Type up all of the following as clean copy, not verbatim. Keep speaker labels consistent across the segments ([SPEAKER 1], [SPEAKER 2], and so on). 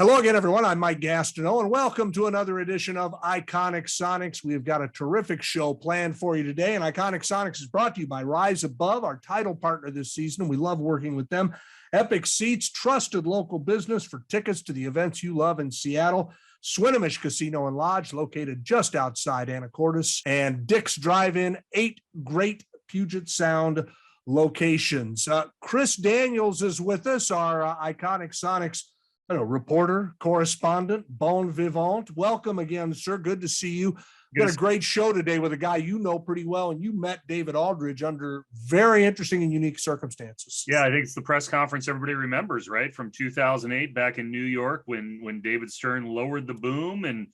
[SPEAKER 1] Hello again, everyone. I'm Mike Gastineau, and welcome to another edition of Iconic Sonics. We've got a terrific show planned for you today, and Iconic Sonics is brought to you by Rise Above, our title partner this season. We love working with them. Epic Seats, trusted local business for tickets to the events you love in Seattle. Swinomish Casino and Lodge, located just outside Anacortes, and Dick's Drive-In, 8 great Puget Sound locations. Chris Daniels is with us, our Iconic Sonics reporter, correspondent, bon vivant. Welcome again, sir. Good to see you. We've got a great show today with a guy you know pretty well, and you met David Aldridge under very interesting and unique circumstances.
[SPEAKER 2] Yeah, I think it's the press conference everybody remembers, right? From 2008 back in New York when David Stern lowered the boom. And,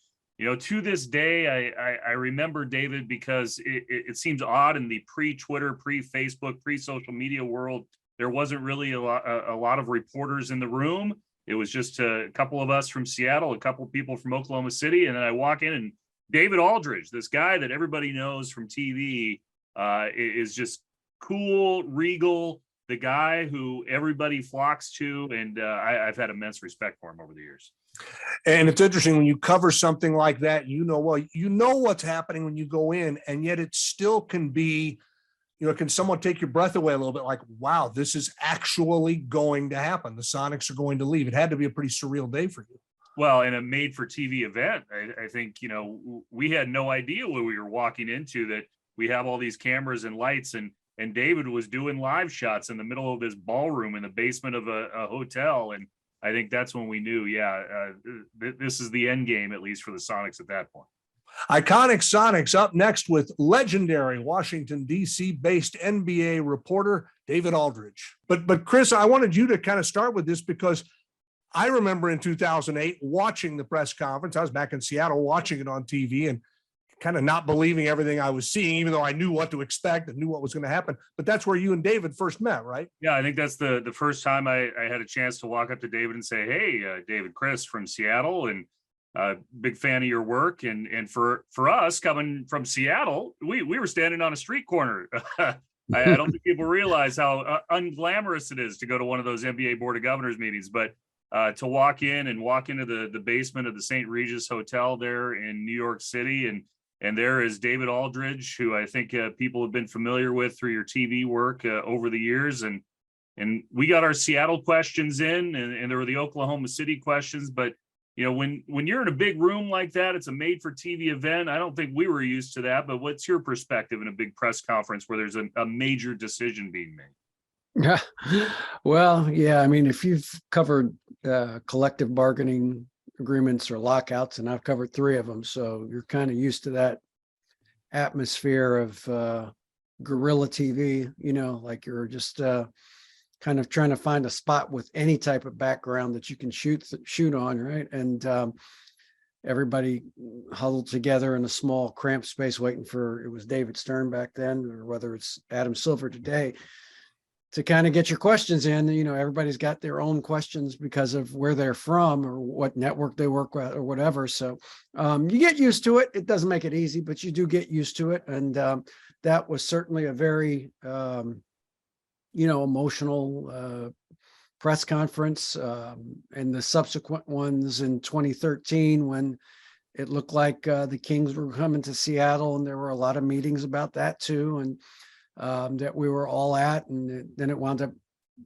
[SPEAKER 2] to this day, I remember David because it seems odd in the pre-Twitter, pre-Facebook, pre-social media world. There wasn't really a lot of reporters in the room. It was just a couple of us from Seattle, a couple of people from Oklahoma City. And then I walk in and David Aldridge, this guy that everybody knows from TV, is just cool, regal, the guy who everybody flocks to. And I've had immense respect for him over the years.
[SPEAKER 1] And it's interesting when you cover something like that, you know what's happening when you go in, and yet it still can be, can somewhat take your breath away a little bit, like, wow, this is actually going to happen. The Sonics are going to leave. It had to be a pretty surreal day for you.
[SPEAKER 2] Well, in a made-for-TV event, I think, we had no idea what we were walking into, that we have all these cameras and lights, and David was doing live shots in the middle of his ballroom in the basement of a hotel. And I think that's when we knew, this is the end game, at least for the Sonics at that point.
[SPEAKER 1] Iconic Sonics up next with legendary Washington, D.C. based NBA reporter David Aldridge. But Chris, I wanted you to kind of start with this because I remember in 2008 watching the press conference. I was back in Seattle watching it on TV and kind of not believing everything I was seeing, even though I knew what to expect and knew what was going to happen. But that's where you and David first met, right?
[SPEAKER 2] Yeah, I think that's the first time I had a chance to walk up to David and say, hey, David, Chris from Seattle, and big fan of your work. And for us coming from Seattle, we were standing on a street corner. I don't think people realize how unglamorous it is to go to one of those NBA Board of Governors meetings, but to walk into the basement of the St. Regis Hotel there in New York City. And there is David Aldridge, who I think people have been familiar with through your TV work over the years. And we got our Seattle questions in, and there were the Oklahoma City questions, but when you're in a big room like that, it's a made-for-TV event. I don't think we were used to that, but what's your perspective in a big press conference where there's a major decision being made?
[SPEAKER 3] Yeah, well, yeah. I mean, if you've covered collective bargaining agreements or lockouts, and I've covered 3 of them, so you're kind of used to that atmosphere of guerrilla TV. Like you're just kind of trying to find a spot with any type of background that you can shoot on, right? And everybody huddled together in a small cramped space waiting for, it was David Stern back then, or whether it's Adam Silver today, to kind of get your questions in. Everybody's got their own questions because of where they're from or what network they work with or whatever. So you get used to it. It doesn't make it easy, but you do get used to it. And that was certainly a very emotional press conference, and the subsequent ones in 2013 when it looked like the Kings were coming to Seattle, and there were a lot of meetings about that too, and that we were all at, and then it wound up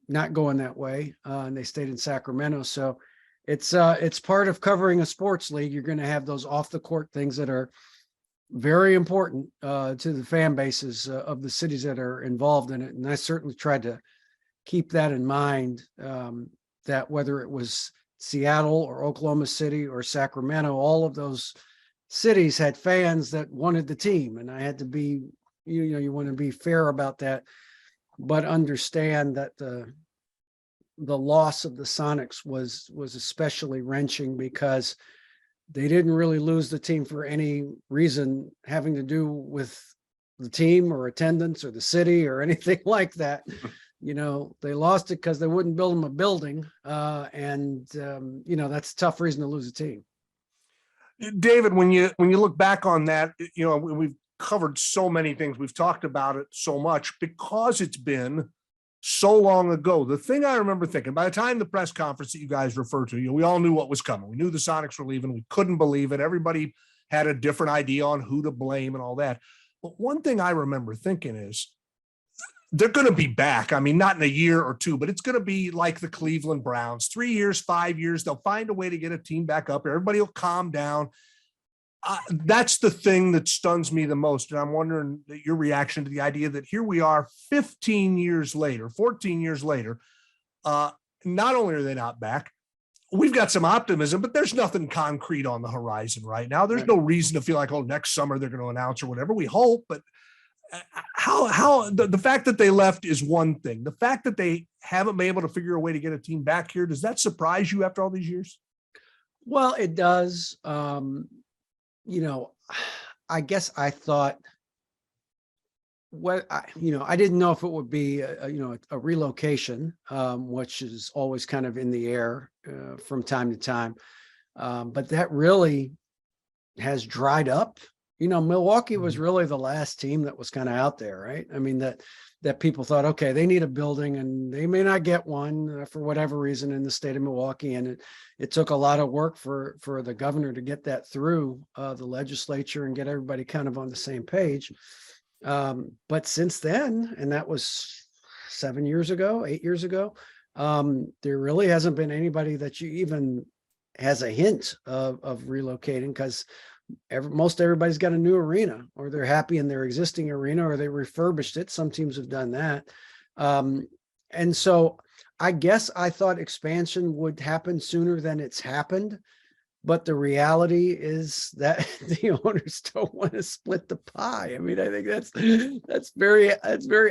[SPEAKER 3] not going that way, and they stayed in Sacramento. So it's part of covering a sports league. You're going to have those off the court things that are very important to the fan bases of the cities that are involved in it. And I certainly tried to keep that in mind, that whether it was Seattle or Oklahoma City or Sacramento, all of those cities had fans that wanted the team. And I had to be, you want to be fair about that, but understand that the loss of the Sonics was especially wrenching because they didn't really lose the team for any reason having to do with the team or attendance or the city or anything like that. They lost it because they wouldn't build them a building. And that's a tough reason to lose a team.
[SPEAKER 1] David, when you look back on that, we've covered so many things. We've talked about it so much because it's been so long ago. The thing I remember thinking, by the time the press conference that you guys refer to, we all knew what was coming. We knew the Sonics were leaving. We couldn't believe it. Everybody had a different idea on who to blame and all that. But one thing I remember thinking is they're going to be back. I mean, not in a year or two, but it's going to be like the Cleveland Browns, 3 years, 5 years. They'll find a way to get a team back up. Everybody will calm down. That's the thing that stuns me the most. And I'm wondering your reaction to the idea that here we are 15 years later, 14 years later. Not only are they not back, we've got some optimism, but there's nothing concrete on the horizon right now. There's no reason to feel like, oh, next summer they're going to announce or whatever. We hope, but how the fact that they left is one thing. The fact that they haven't been able to figure a way to get a team back here, does that surprise you after all these years?
[SPEAKER 3] Well, it does. I guess I thought I didn't know if it would be a relocation, which is always kind of in the air from time to time. But that really has dried up. Milwaukee was really the last team that was kind of out there, right? I mean, that people thought, okay, they need a building and they may not get one for whatever reason in the state of Milwaukee. And it took a lot of work for the governor to get that through the legislature and get everybody kind of on the same page. But since then, and that was 8 years ago, there really hasn't been anybody that you even has a hint of relocating, because most everybody's got a new arena, or they're happy in their existing arena, or they refurbished it. Some teams have done that. And so I guess I thought expansion would happen sooner than it's happened. But the reality is that the owners don't want to split the pie. I mean, I think that's very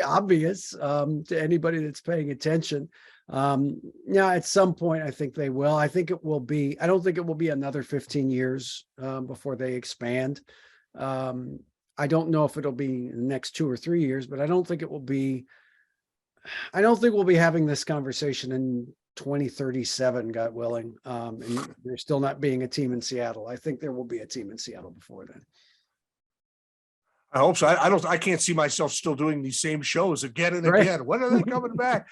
[SPEAKER 3] obvious to anybody that's paying attention. Now, at some point, I think they will. I don't think it will be another 15 years before they expand. I don't know if it'll be the next 2 or 3 years, but I don't think we'll be having this conversation in 2037, God willing. And there's still not being a team in Seattle. I think there will be a team in Seattle before then.
[SPEAKER 1] I hope so. I can't see myself still doing these same shows again and
[SPEAKER 3] Right.
[SPEAKER 1] again. When are they coming back?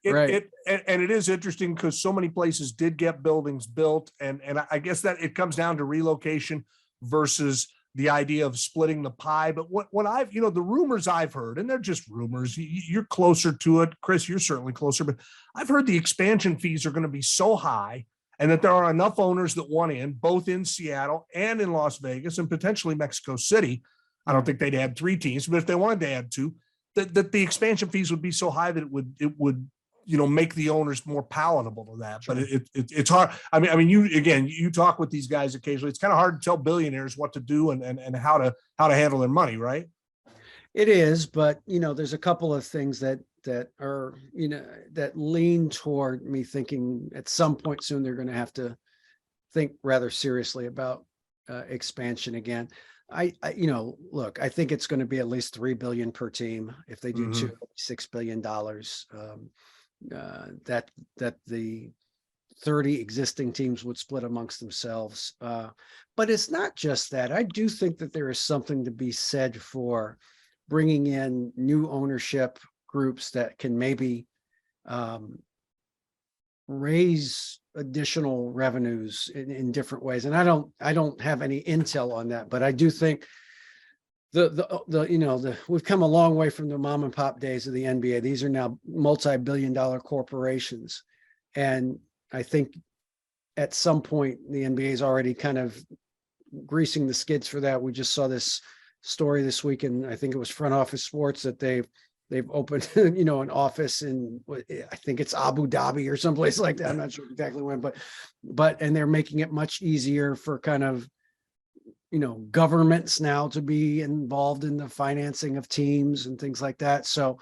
[SPEAKER 3] Right.
[SPEAKER 1] It is interesting because so many places did get buildings built. And I guess that it comes down to relocation versus the idea of splitting the pie. But what I've, the rumors I've heard, and they're just rumors, you're closer to it. Chris, you're certainly closer, but I've heard the expansion fees are going to be so high and that there are enough owners that want in, both in Seattle and in Las Vegas and potentially Mexico City. I don't think they'd add 3 teams, but if they wanted to add 2, that the expansion fees would be so high that it would make the owners more palatable to that. Sure. But it's hard. I mean, you talk with these guys occasionally. It's kind of hard to tell billionaires what to do and how to handle their money, right?
[SPEAKER 3] It is, but there's a couple of things that are, that lean toward me thinking at some point soon they're going to have to think rather seriously about expansion again. Look, I think it's going to be at least $3 billion per team. If they do $6 billion, that the 30 existing teams would split amongst themselves. But it's not just that. I do think that there is something to be said for bringing in new ownership groups that can maybe raise additional revenues in different ways. And I don't have any intel on that, but I do think we've come a long way from the mom and pop days of the NBA. These are now multi-billion-dollar corporations. And I think at some point the NBA is already kind of greasing the skids for that. We just saw this story this week, and I think it was Front Office Sports, that they've opened, an office in, I think it's Abu Dhabi or someplace like that. I'm not sure exactly when, but and they're making it much easier for kind of, governments now to be involved in the financing of teams and things like that. So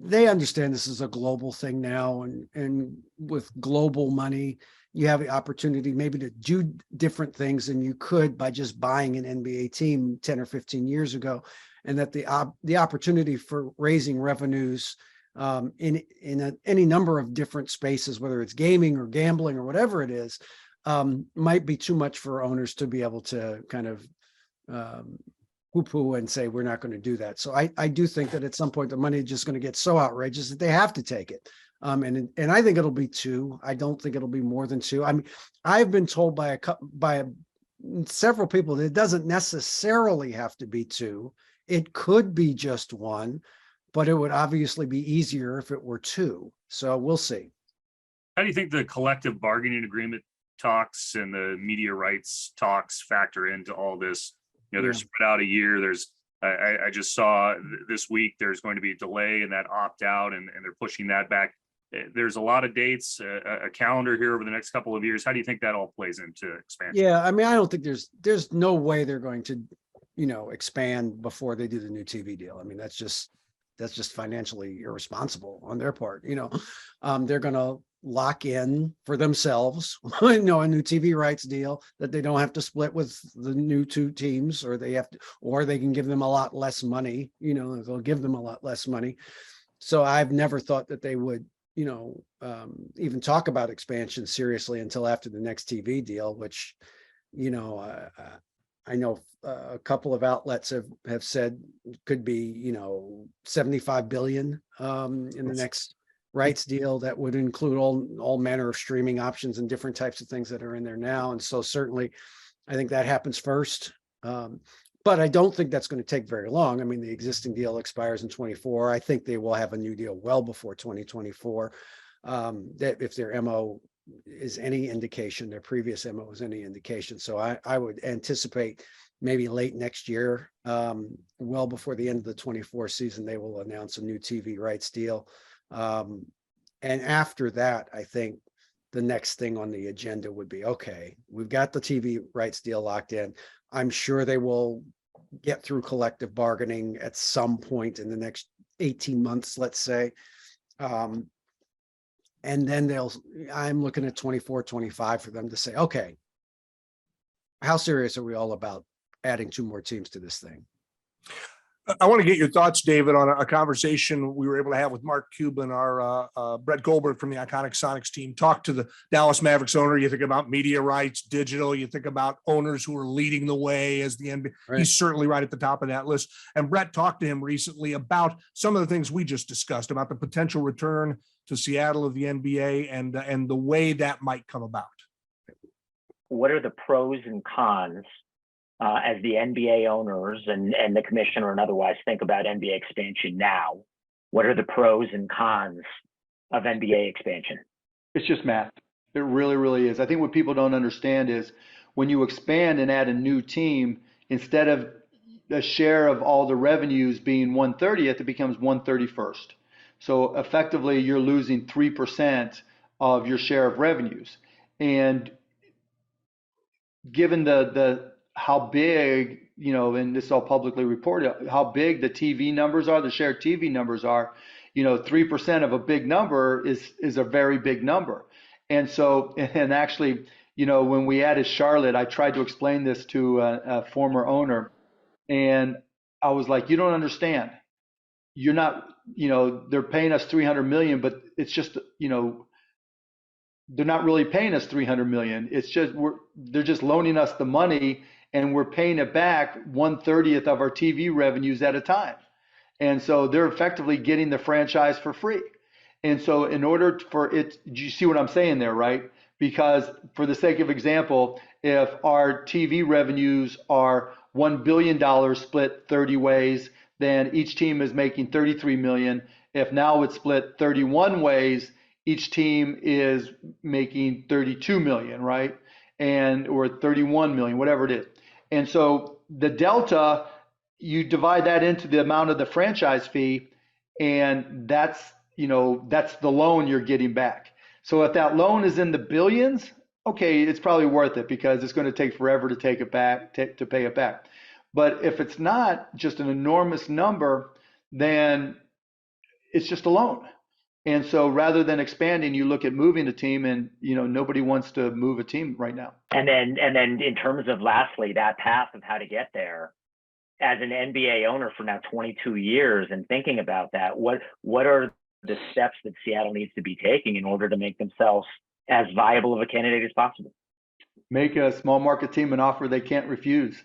[SPEAKER 3] they understand this is a global thing now, and with global money, you have the opportunity maybe to do different things than you could by just buying an NBA team 10 or 15 years ago. And that the opportunity for raising revenues in any number of different spaces, whether it's gaming or gambling or whatever it is, might be too much for owners to be able to kind of poo-poo and say, we're not going to do that. So I do think that at some point the money is just going to get so outrageous that they have to take it. And I think it'll be 2. I don't think it'll be more than 2. I mean, I've been told by several people that it doesn't necessarily have to be 2. It could be just 1, but it would obviously be easier if it were 2. So we'll see.
[SPEAKER 2] How do you think the collective bargaining agreement talks and the media rights talks factor into all this? You know, they're spread out a year. I just saw this week there's going to be a delay in that opt out, and they're pushing that back. There's a lot of dates, a calendar here over the next couple of years. How do you think that all plays into expansion?
[SPEAKER 3] Yeah, I mean, I don't think there's no way they're going to, expand before they do the new TV deal. I mean, that's just financially irresponsible on their part. They're going to lock in for themselves, a new TV rights deal that they don't have to split with the new 2 teams, or they can give them a lot less money. They'll give them a lot less money. So I've never thought that they would, even talk about expansion seriously until after the next TV deal, which, I know a couple of outlets have said could be, 75 billion in the next rights deal that would include all manner of streaming options and different types of things that are in there now. And so certainly I think that happens first. But I don't think that's going to take very long. I mean, the existing deal expires in 24. I think they will have a new deal well before 2024. That if their MO is any indication, their previous MO is any indication. So I would anticipate maybe late next year, well before the end of the 24 season, they will announce a new TV rights deal. And after that, I think the next thing on the agenda would be, okay, we've got the TV rights deal locked in. I'm sure they will get through collective bargaining at some point in the next 18 months, let's say. And then I'm looking at 24, 25 for them to say, okay, how serious are we all about adding 2 more teams to this thing?
[SPEAKER 1] I want to get your thoughts, David, on a conversation we were able to have with Mark Cuban, our Brett Goldberg from the Iconic Sonics team. Talk to the Dallas Mavericks owner. You think about media rights, digital. You think about owners who are leading the way as the NBA. Right. He's certainly right at the top of that list. And Brett talked to him recently about some of the things we just discussed, about the potential return to Seattle of the NBA and the way that might come about.
[SPEAKER 4] What are the pros and cons as the NBA owners and the commissioner and otherwise think about NBA expansion now? What are the pros and cons of NBA expansion?
[SPEAKER 5] It's just math. It really, really is. I think what people don't understand is when you expand and add a new team, instead of a share of all the revenues being 1/30th, it becomes 1/31st. So effectively, you're losing 3% of your share of revenues. And given the how big, and this is all publicly reported, how big the TV numbers are, the shared TV numbers are, 3% of a big number is a very big number. And so, and actually, when we added Charlotte, I tried to explain this to a former owner, and I was like, you don't understand. You're not, they're paying us 300 million, but it's just, they're not really paying us 300 million. It's just, they're just loaning us the money, and we're paying it back 1/30th of our TV revenues at a time. And so they're effectively getting the franchise for free. And so in order for it, do you see what I'm saying there, right? Because for the sake of example, if our TV revenues are $1 billion split 30 ways, then each team is making 33 million. If now it's split 31 ways, each team is making 32 million, right? Or 31 million, whatever it is. And so the delta, you divide that into the amount of the franchise fee, and that's the loan you're getting back. So if that loan is in the billions, okay, it's probably worth it because it's going to take forever to take it back, to pay it back. But if it's not just an enormous number, then it's just a loan. And so rather than expanding, you look at moving a team, and nobody wants to move a team right now.
[SPEAKER 4] And then in terms of lastly, that path of how to get there, as an NBA owner for now 22 years and thinking about that, what are the steps that Seattle needs to be taking in order to make themselves as viable of a candidate as possible?
[SPEAKER 5] Make a small market team an offer they can't refuse.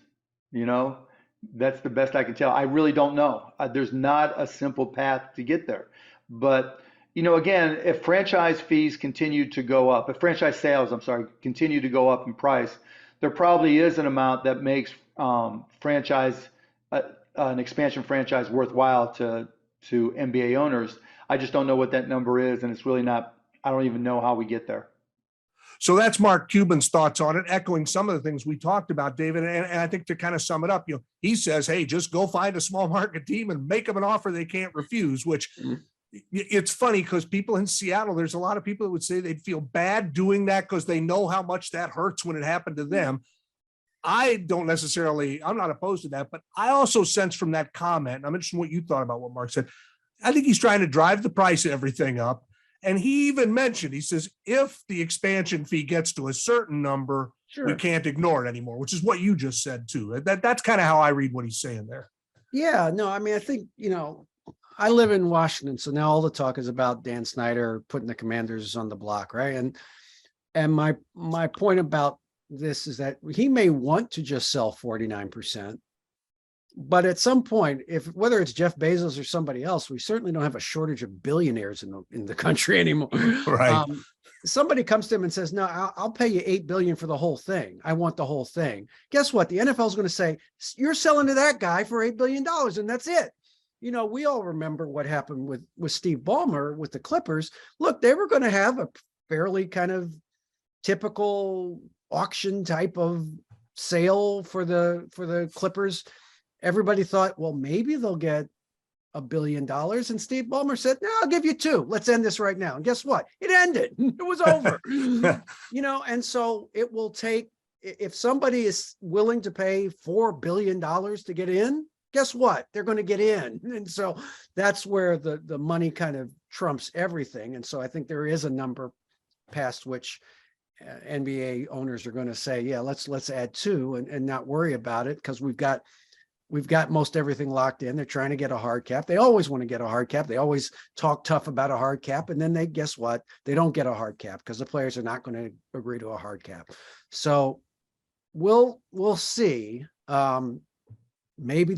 [SPEAKER 5] That's the best I can tell. I really don't know. There's not a simple path to get there. But, again, if franchise fees continue to go up, if franchise sales, I'm sorry, continue to go up in price, there probably is an amount that makes an expansion franchise worthwhile to NBA owners. I just don't know what that number is, and it's really not. I don't even know how we get there.
[SPEAKER 1] So that's Mark Cuban's thoughts on it, echoing some of the things we talked about, David. And I think to kind of sum it up, he says, hey, just go find a small market team and make them an offer they can't refuse, which it's funny because people in Seattle, there's a lot of people that would say they'd feel bad doing that because they know how much that hurts when it happened to them. I'm not opposed to that, but I also sense from that comment, and I'm interested in what you thought about what Mark said. I think he's trying to drive the price of everything up. And he even mentioned, he says, if the expansion fee gets to a certain number,
[SPEAKER 3] Sure.
[SPEAKER 1] we can't ignore it anymore, which is what you just said too. That's kind of how I read what he's saying there.
[SPEAKER 3] Yeah, no, I mean, I think, I live in Washington, so now all the talk is about Dan Snyder putting the Commanders on the block, right? And my point about this is that he may want to just sell 49%, but at some point, whether it's Jeff Bezos or somebody else, we certainly don't have a shortage of billionaires in the country anymore.
[SPEAKER 1] Right.
[SPEAKER 3] Somebody comes to him and says, no, I'll pay you $8 billion for the whole thing. I want the whole thing. Guess what? The NFL is going to say, you're selling to that guy for $8 billion, and that's it. We all remember what happened with Steve Ballmer with the Clippers. Look, they were going to have a fairly kind of typical auction type of sale for the Clippers. Everybody thought, well, maybe they'll get $1 billion. And Steve Ballmer said, no, I'll give you 2. Let's end this right now. And guess what? It ended. It was over. And so it will take, if somebody is willing to pay $4 billion to get in, guess what? They're going to get in. And so that's where the money kind of trumps everything. And so I think there is a number past which NBA owners are going to say, yeah, let's add 2 and not worry about it, because we've got most everything locked in. They're trying to get a hard cap. They always want to get a hard cap. They always talk tough about a hard cap. And then guess what? They don't get a hard cap because the players are not going to agree to a hard cap. So we'll see. Maybe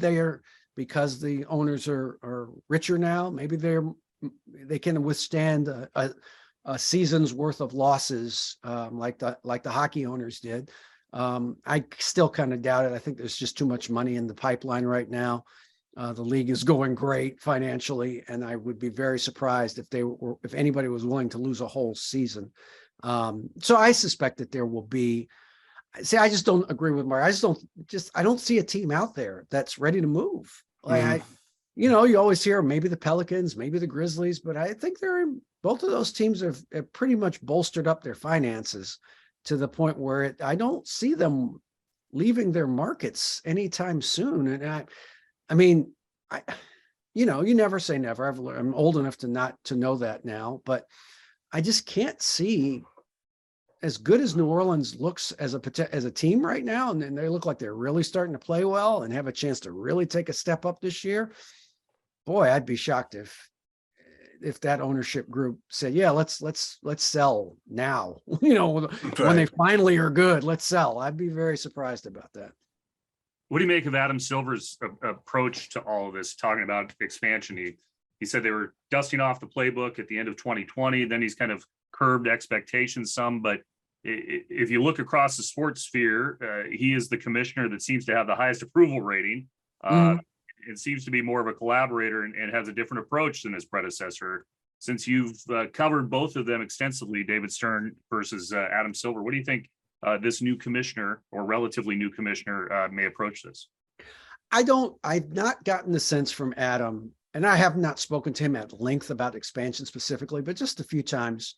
[SPEAKER 3] because the owners are richer now, maybe they can withstand a season's worth of losses, like the hockey owners did. I still kind of doubt it. I think there's just too much money in the pipeline right now. The league is going great financially, and I would be very surprised if anybody was willing to lose a whole season. So I suspect that there will be. See, I just don't agree with Mark. I don't see a team out there that's ready to move. Like you always hear maybe the Pelicans, maybe the Grizzlies, but I think both of those teams have pretty much bolstered up their finances to the point where I don't see them leaving their markets anytime soon. And I mean, you never say never. I'm old enough to know that now, but I just can't see, as good as New Orleans looks as a team right now, and they look like they're really starting to play well and have a chance to really take a step up this year. Boy, I'd be shocked if that ownership group said, yeah, let's sell now, when they finally are good, let's sell. I'd be very surprised about that.
[SPEAKER 2] What do you make of Adam Silver's approach to all of this, talking about expansion? He said they were dusting off the playbook at the end of 2020. Then he's kind of curbed expectations some, but if you look across the sports sphere, he is the commissioner that seems to have the highest approval rating. It seems to be more of a collaborator and has a different approach than his predecessor. Since you've covered both of them extensively, David Stern versus Adam Silver, what do you think this new commissioner, or relatively new commissioner, may approach this?
[SPEAKER 3] I've not gotten the sense from Adam, and I have not spoken to him at length about expansion specifically, but just a few times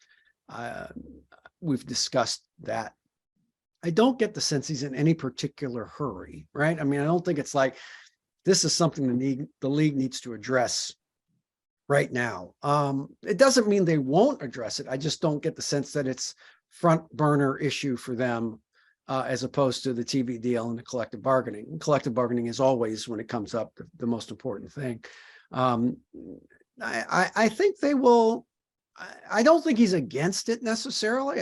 [SPEAKER 3] we've discussed that. I don't get the sense he's in any particular hurry, right? I mean, I don't think it's like, this is something the league needs to address right now. It doesn't mean they won't address it. I just don't get the sense that it's front burner issue for them, as opposed to the TV deal and the collective bargaining. And collective bargaining is always, when it comes up, the most important thing. I think they will. I don't think he's against it necessarily.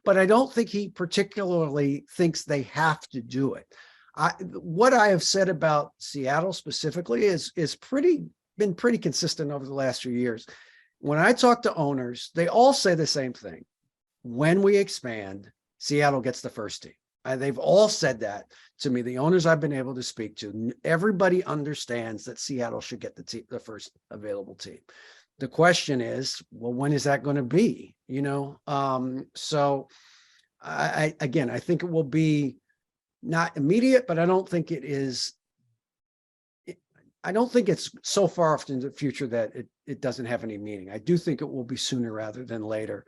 [SPEAKER 3] But I don't think he particularly thinks they have to do it. what I have said about Seattle specifically is been pretty consistent over the last few years. When I talk to owners, they all say the same thing. When we expand, Seattle gets the first team. They've all said that to me. The owners I've been able to speak to, everybody understands that Seattle should get the first available team. The question is, well, when is that going to be? So I think it will be not immediate, but I don't think it is. I don't think it's so far off into the future that it doesn't have any meaning. I do think it will be sooner rather than later,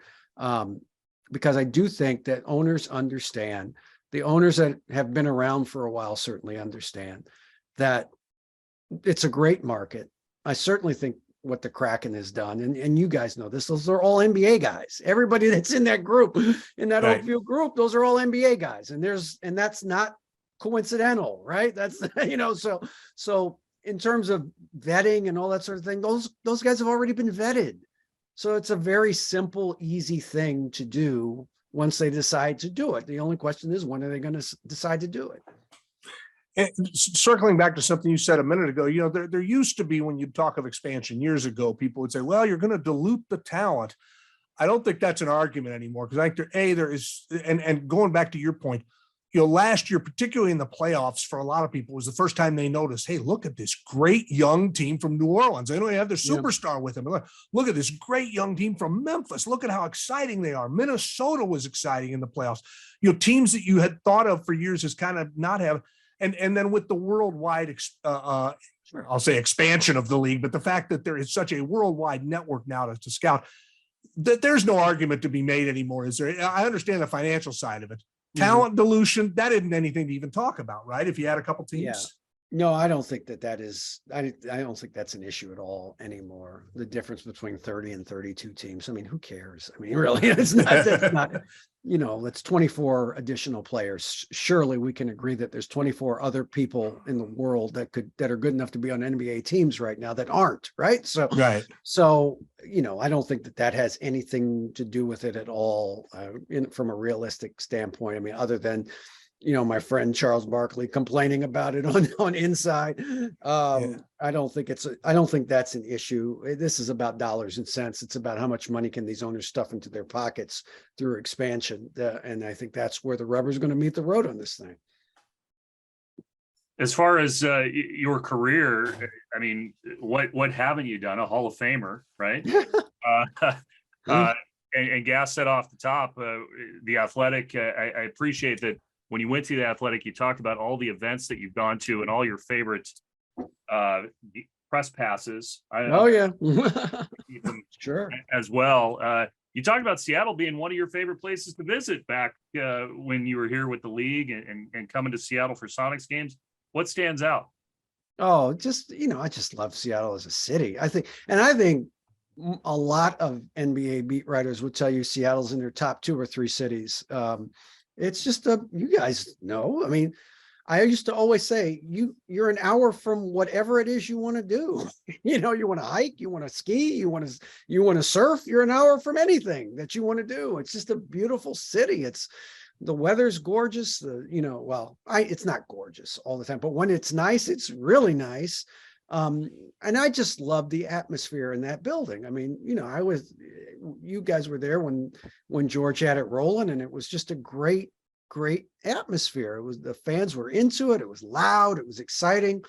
[SPEAKER 3] because I do think that owners understand. The owners that have been around for a while certainly understand that it's a great market. I certainly think what the Kraken has done, and you guys know this, those are all NBA guys. Everybody that's in that group, in that
[SPEAKER 1] Right.
[SPEAKER 3] Oakville group, those are all NBA guys. And that's not coincidental, right? That's, so in terms of vetting and all that sort of thing, those guys have already been vetted. So it's a very simple, easy thing to do once they decide to do it. The only question is, when are they going to decide to do it?
[SPEAKER 1] And circling back to something you said a minute ago, there used to be, when you talk of expansion years ago, people would say, well, you're going to dilute the talent. I don't think that's an argument anymore, because I think there is, and going back to your point, last year, particularly in the playoffs, for a lot of people, was the first time they noticed, hey, look at this great young team from New Orleans. They don't have their superstar with them. Look at this great young team from Memphis. Look at how exciting they are. Minnesota was exciting in the playoffs. Teams that you had thought of for years as kind of not have. And then with the worldwide, I'll say expansion of the league, but the fact that there is such a worldwide network now to scout, that there's no argument to be made anymore, is there? I understand the financial side of it. Talent dilution, that isn't anything to even talk about, right? If you had a couple teams.
[SPEAKER 3] Yeah. No, I don't think that is, I don't think that's an issue at all anymore. The difference between 30 and 32 teams. I mean, who cares? I mean, really, it's not, it's 24 additional players. Surely we can agree that there's 24 other people in the world that are good enough to be on NBA teams right now that aren't, right? So,
[SPEAKER 1] right.
[SPEAKER 3] So, I don't think that has anything to do with it at all, from a realistic standpoint. I mean, other than, my friend Charles Barkley complaining about it on Inside. I don't think that's an issue. This is about dollars and cents. It's about how much money can these owners stuff into their pockets through expansion. And I think that's where the rubber's going to meet the road on this thing.
[SPEAKER 2] As far as your career, I mean, what haven't you done? A Hall of Famer, right? And Gas said off the top, the Athletic, I appreciate that. When you went to the Athletic, you talked about all the events that you've gone to and all your favorite press passes.
[SPEAKER 3] Sure.
[SPEAKER 2] As well. You talked about Seattle being one of your favorite places to visit back when you were here with the league and coming to Seattle for Sonics games. What stands out?
[SPEAKER 3] Oh, just, I just love Seattle as a city. I think a lot of NBA beat writers would tell you Seattle's in their top 2 or 3 cities. It's just you guys know. I mean, I used to always say, you're an hour from whatever it is you want to do. You want to hike, you want to ski, you want to surf. You're an hour from anything that you want to do. It's just a beautiful city. The weather's gorgeous. It's not gorgeous all the time, but when it's nice, it's really nice. And I just love the atmosphere in that building. I mean, you guys were there when George had it rolling, and it was just a great atmosphere. The fans were into it. It was loud. It was exciting.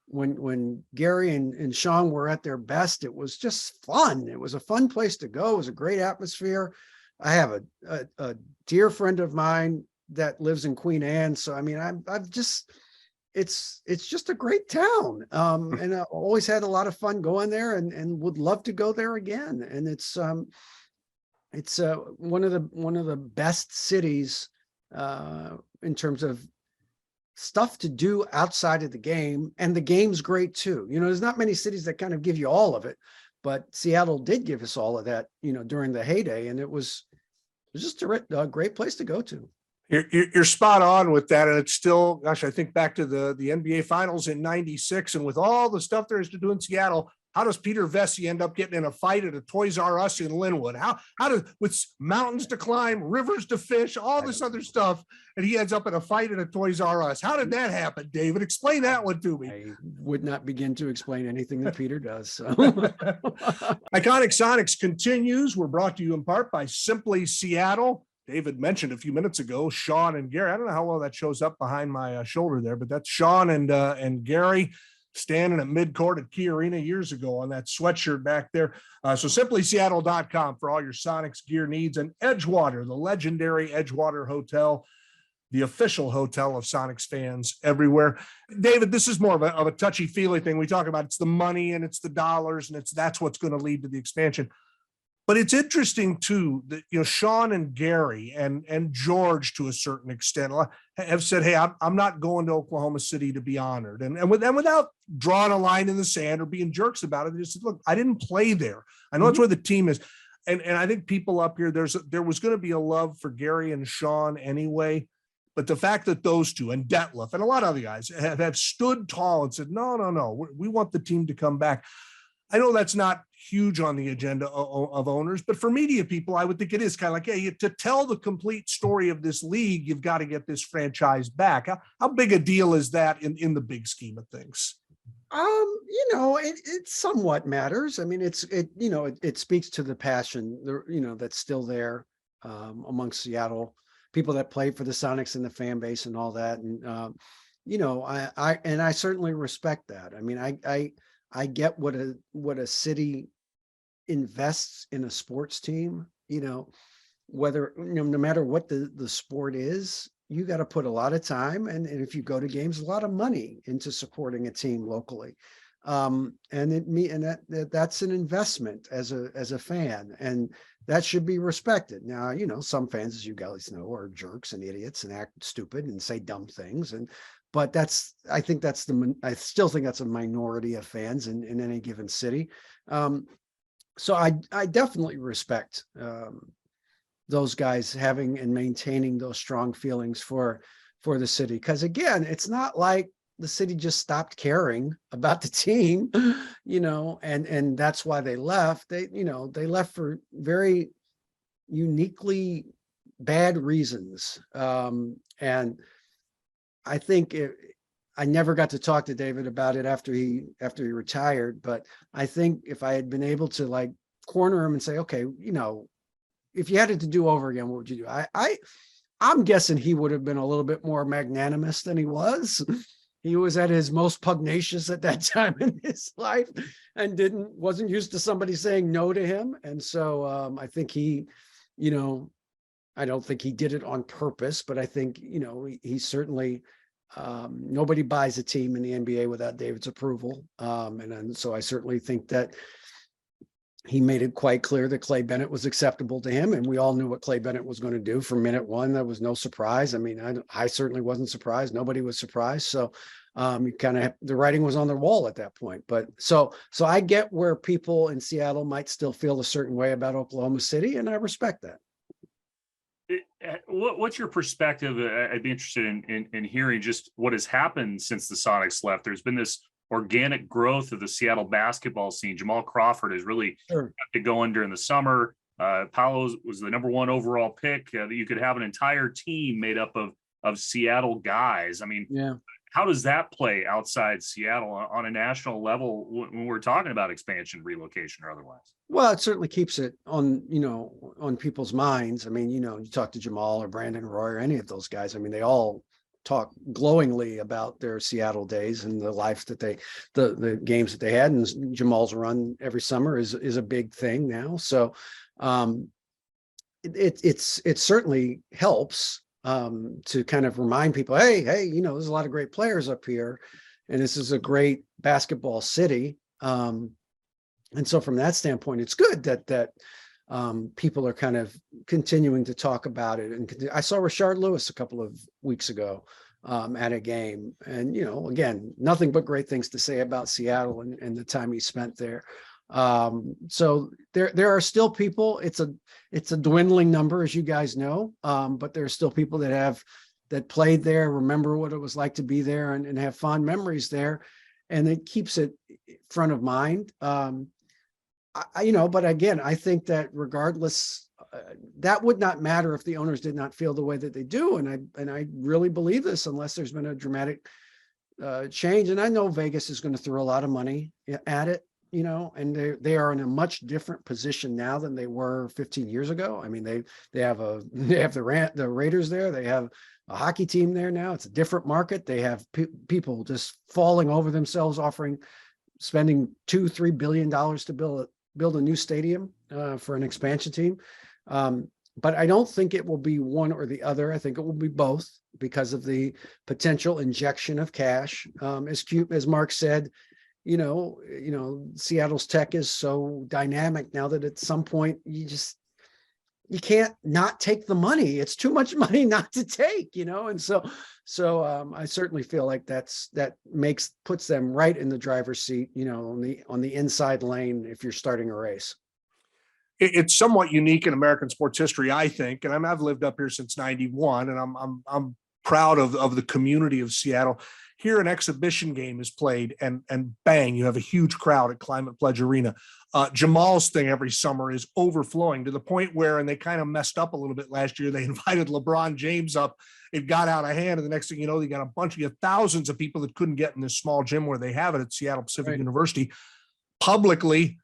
[SPEAKER 3] When Gary and Sean were at their best, it was just fun. It was a fun place to go. It was a great atmosphere. I have a dear friend of mine that lives in Queen Anne. So, I mean, it's just a great town. And I always had a lot of fun going there and would love to go there again. And it's one of the best cities in terms of stuff to do outside of the game. And the game's great too. There's not many cities that kind of give you all of it, but Seattle did give us all of that, during the heyday. And it was just a great place to go to.
[SPEAKER 1] You're spot on with that. And it's still, gosh, I think back to the NBA finals in '96, and with all the stuff there is to do in Seattle, How does Peter Vesey end up getting in a fight at a Toys R Us in Linwood? How does, with mountains to climb, rivers to fish, all this other stuff, and he ends up in a fight at a Toys R Us? How did that happen, David? Explain that one to me.
[SPEAKER 3] I would not begin to explain anything that Peter does. So.
[SPEAKER 1] Iconic Sonics continues. We're brought to you in part by Simply Seattle. David mentioned a few minutes ago, Sean and Gary. I don't know how well that shows up behind my shoulder there, but that's Sean and Gary standing at midcourt at Key Arena years ago on that sweatshirt back there. So simplyseattle.com for all your Sonics gear needs, and Edgewater, the legendary Edgewater Hotel, the official hotel of Sonics fans everywhere. David, this is more of a touchy-feely thing. We talk about it's the money and it's the dollars and that's what's going to lead to the expansion. But it's interesting too that, you know, Sean and Gary and George to a certain extent have said, hey, I'm not going to Oklahoma City to be honored. And without drawing a line in the sand or being jerks about it, they just said, look, I didn't play there. I know that's where the team is. And I think people up here, there was going to be a love for Gary and Sean anyway. But the fact that those two and Detlef and a lot of other guys have stood tall and said, no, we want the team to come back. I know that's not huge on the agenda of owners, but for media people, I would think it is kind of like, hey, to tell the complete story of this league, you've got to get this franchise back. How big a deal is that in the big scheme of things?
[SPEAKER 3] You know, it somewhat matters. I mean, it speaks to the passion, that's still there amongst Seattle people that play for the Sonics and the fan base and all that. And, I certainly respect that. I mean, I get what a city invests in a sports team, whether, no matter what the sport is, you got to put a lot of time. And if you go to games, a lot of money into supporting a team locally. That's an investment as a fan, and that should be respected. Now, some fans, as you guys know, are jerks and idiots and act stupid and say dumb things. But I still think that's a minority of fans in any given city. So I definitely respect those guys having and maintaining those strong feelings for the city. Because again, it's not like the city just stopped caring about the team, and that's why they left. They left for very uniquely bad reasons. And I think I never got to talk to David about it after he retired, but I think if I had been able to corner him and say, okay, if you had it to do over again, what would you do? I'm guessing he would have been a little bit more magnanimous than he was. He was at his most pugnacious at that time in his life and wasn't used to somebody saying no to him. And so I think he, I don't think he did it on purpose, but I think, he certainly, nobody buys a team in the NBA without David's approval. And so I certainly think that he made it quite clear that Clay Bennett was acceptable to him. And we all knew what Clay Bennett was going to do from minute one. That was no surprise. I mean, I certainly wasn't surprised. Nobody was surprised. So the writing was on the wall at that point. But so I get where people in Seattle might still feel a certain way about Oklahoma City, and I respect that.
[SPEAKER 2] What's your perspective? I'd be interested in hearing just what has happened since the Sonics left. There's been this organic growth of the Seattle basketball scene. Jamal Crawford has really got to going during the summer. Paolo was the number one overall pick. That you could have an entire team made up of Seattle guys. I mean,
[SPEAKER 3] yeah.
[SPEAKER 2] How does that play outside Seattle on a national level when we're talking about expansion, relocation, or otherwise?
[SPEAKER 3] Well, it certainly keeps it on people's minds. I mean, you talk to Jamal or Brandon Roy or any of those guys. I mean, they all talk glowingly about their Seattle days and the life that the games that they had. And Jamal's run every summer is a big thing now. So it certainly helps to kind of remind people, hey, there's a lot of great players up here, and this is a great basketball city. And so from that standpoint, it's good that people are kind of continuing to talk about it. And I saw Rashard Lewis a couple of weeks ago at a game, and again, nothing but great things to say about Seattle and the time he spent there. So there are still people. It's a dwindling number, as you guys know, but there are still people that played there, remember what it was like to be there, and have fond memories there. and it keeps it front of mind. But again, I think that regardless, that would not matter if the owners did not feel the way that they do. And I really believe this, unless there's been a dramatic change. And I know Vegas is going to throw a lot of money at it, and they are in a much different position now than they were 15 years ago. I mean, they have the Raiders there. They have a hockey team there now. It's a different market. They have people just falling over themselves, spending $2-3 billion to build a new stadium for an expansion team. But I don't think it will be one or the other. I think it will be both because of the potential injection of cash. As Mark said, Seattle's tech is so dynamic now that at some point you can't not take the money. It's too much money not to take, and so I certainly feel like that puts them right in the driver's seat, on the inside lane if you're starting a race.
[SPEAKER 1] It's somewhat unique in American sports history, I think, and I've lived up here since '91, and I'm proud of the community of Seattle. Here, an exhibition game is played, and bang, you have a huge crowd at Climate Pledge Arena. Jamal's thing every summer is overflowing to the point where, and they kind of messed up a little bit last year, they invited LeBron James up. It got out of hand, and the next thing you know, you got thousands of people that couldn't get in this small gym where they have it at Seattle Pacific University. Publicly,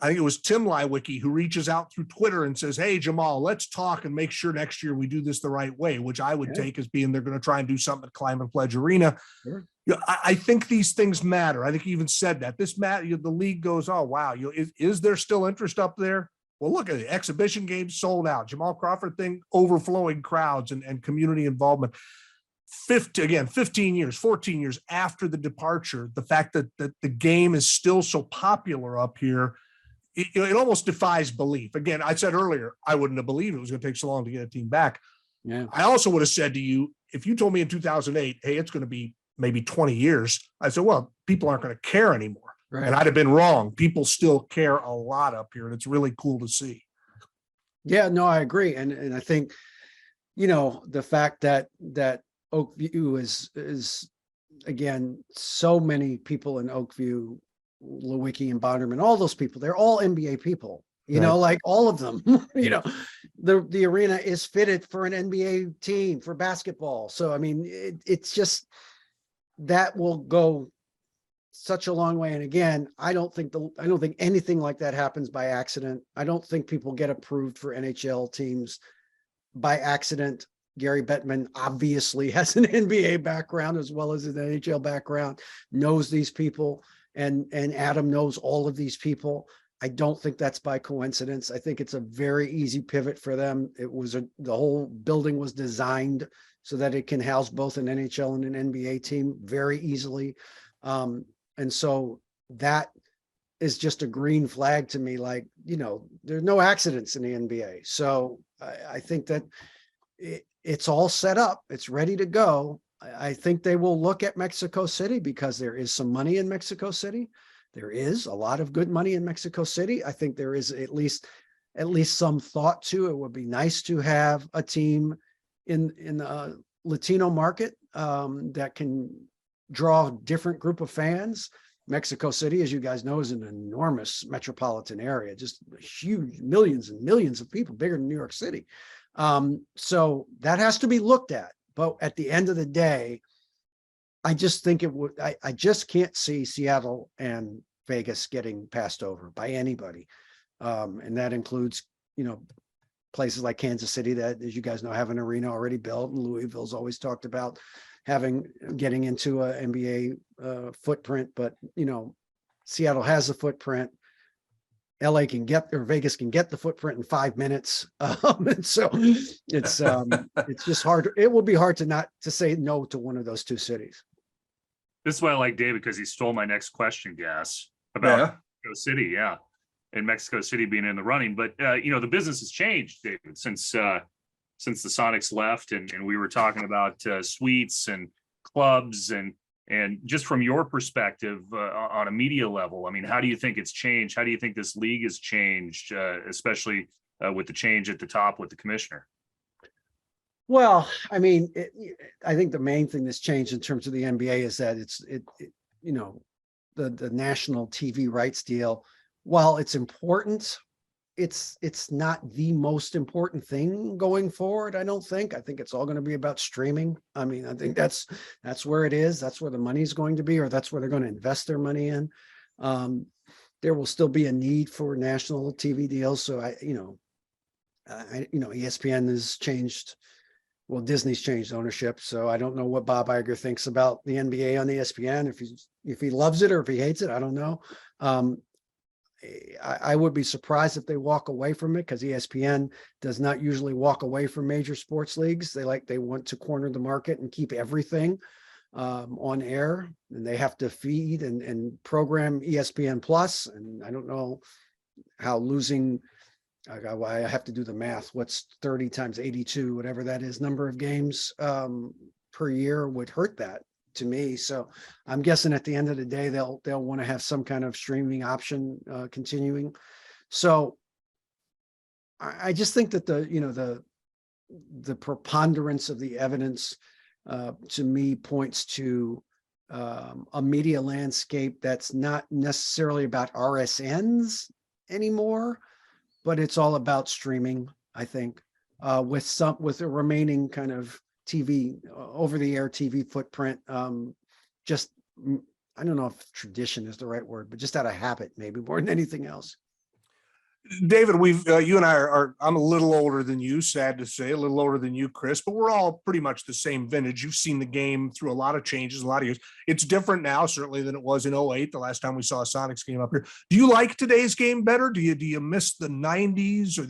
[SPEAKER 1] I think it was Tim Lywicki who reaches out through Twitter and says, "Hey, Jamal, let's talk and make sure next year we do this the right way," which I would take as being they're going to try and do something at Climate Pledge Arena. Sure. I think these things matter. I think he even said that. This matter. The league goes, "Oh, wow, is there still interest up there?" Well, look at the exhibition games sold out. Jamal Crawford thing, overflowing crowds and community involvement. 15 years, 14 years after the departure, the fact that the game is still so popular up here, it almost defies belief. Again, I said earlier, I wouldn't have believed it was going to take so long to get a team back. Yeah. I also would have said to you, if you told me in 2008, hey, it's going to be maybe 20 years, I said, well, people aren't going to care anymore. Right. And I'd have been wrong. People still care a lot up here, and it's really cool to see.
[SPEAKER 3] Yeah, no, I agree. And I think, the fact that Oakview is again, so many people in Oakview, Lewicki and Bonderman, all those people, they're all NBA people, like all of them, the arena is fitted for an NBA team for basketball. So, I mean, it's just, that will go such a long way. And again, I don't think anything like that happens by accident. I don't think people get approved for NHL teams by accident. Gary Bettman obviously has an NBA background as well as an NHL background, knows these people, and Adam knows all of these people. I don't think that's by coincidence. I think it's a very easy pivot for them. The whole building was designed so that it can house both an NHL and an NBA team very easily. And so that is just a green flag to me. Like, there's no accidents in the NBA. So I think that it's all set up. It's ready to go. I think they will look at Mexico City because there is some money in Mexico City. There is a lot of good money in Mexico City. I think there is at least some thought to it. Would be nice to have a team in the Latino market that can draw a different group of fans. Mexico City, as you guys know, is an enormous metropolitan area, just huge, millions and millions of people, bigger than New York City. So that has to be looked at. But at the end of the day, I just think it would. I just can't see Seattle and Vegas getting passed over by anybody, and that includes places like Kansas City that, as you guys know, have an arena already built, and Louisville's always talked about getting into a NBA footprint. But Seattle has a footprint. LA Vegas can get the footprint in 5 minutes. And so it's just hard. It will be hard to say no to one of those two cities.
[SPEAKER 2] This is why I like David, because he stole my next question, Gas, about Mexico City. Yeah. And Mexico City being in the running. But, the business has changed, David, since the Sonics left, and we were talking about suites and clubs and just from your perspective on a media level, I mean, how do you think it's changed? How do you think this league has changed, especially with the change at the top with the commissioner?
[SPEAKER 3] Well, I mean, I think the main thing that's changed in terms of the NBA is that the national TV rights deal, while it's important, it's not the most important thing going forward. I don't think. I think it's all going to be about streaming. I mean, I think that's where it is. That's where the money's going to be, or that's where they're going to invest their money in. There will still be a need for national TV deals. So ESPN has changed. Well, Disney's changed ownership, so I don't know what Bob Iger thinks about the NBA on ESPN. If he loves it or if he hates it, I don't know. I would be surprised if they walk away from it, because ESPN does not usually walk away from major sports leagues. They want to corner the market and keep everything on air, and they have to feed and program ESPN Plus. And I don't know how losing, I have to do the math. What's 30 times 82, whatever that is, number of games per year would hurt that to me. So I'm guessing at the end of the day, they'll want to have some kind of streaming option continuing. So I just think that the preponderance of the evidence to me points to a media landscape that's not necessarily about RSNs anymore, but it's all about streaming, I think, with a remaining kind of TV, over-the-air TV footprint. Just, I don't know if tradition is the right word, but just out of habit, maybe more than anything else.
[SPEAKER 1] David, you and I are, I'm a little older than you, sad to say, a little older than you, Chris, but we're all pretty much the same vintage. You've seen the game through a lot of changes, a lot of years. It's different now, certainly, than it was in 2008, the last time we saw a Sonics game up here. Do you like today's game better? Do you miss the 90s or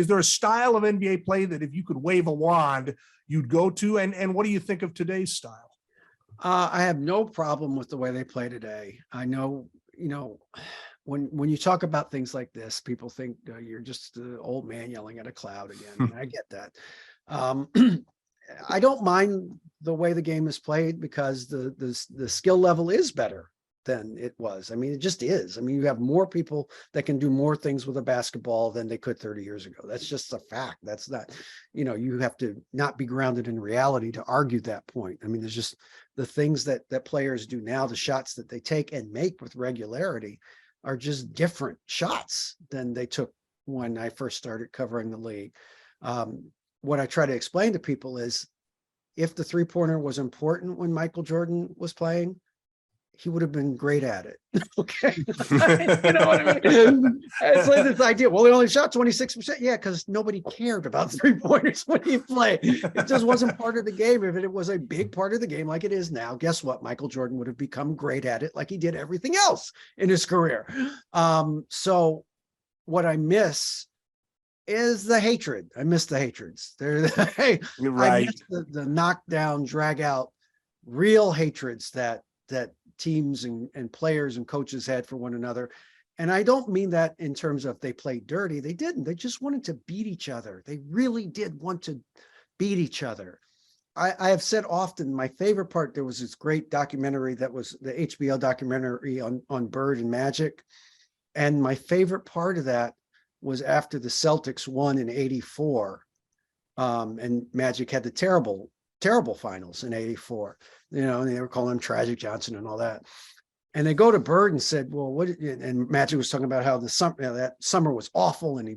[SPEAKER 1] is there a style of NBA play that if you could wave a wand, you'd go to? And what do you think of today's style?
[SPEAKER 3] I have no problem with the way they play today. I know, when you talk about things like this, people think you're just the old man yelling at a cloud again. I get that. I don't mind the way the game is played, because the skill level is better than it was. I mean, it just is. I mean, you have more people that can do more things with a basketball than they could 30 years ago. That's just a fact. That's not, you have to not be grounded in reality to argue that point. I mean, there's just the things that players do now, the shots that they take and make with regularity are just different shots than they took when I first started covering the league. What I try to explain to people is, if the three-pointer was important when Michael Jordan was playing, he would have been great at it. Okay. You know what I mean? It's like this idea. Well, he only shot 26%. Yeah, because nobody cared about three-pointers when he played. It just wasn't part of the game. If it was a big part of the game like it is now, guess what? Michael Jordan would have become great at it like he did everything else in his career. So what I miss is the hatred. I miss the hatreds. Hey,
[SPEAKER 1] you're right.
[SPEAKER 3] I miss the knockdown, drag out, real hatreds that teams and players and coaches had for one another. And I don't mean that in terms of they played dirty. They didn't. They just wanted to beat each other. They really did want to beat each other. I have said often, my favorite part, there was this great documentary that was the HBO documentary on Bird and Magic. And my favorite part of that was after the Celtics won in 84, and Magic had the terrible finals in 84, and they were calling him Tragic Johnson and all that. And they go to Bird and said, well, and Magic was talking about how the summer, that summer was awful, and he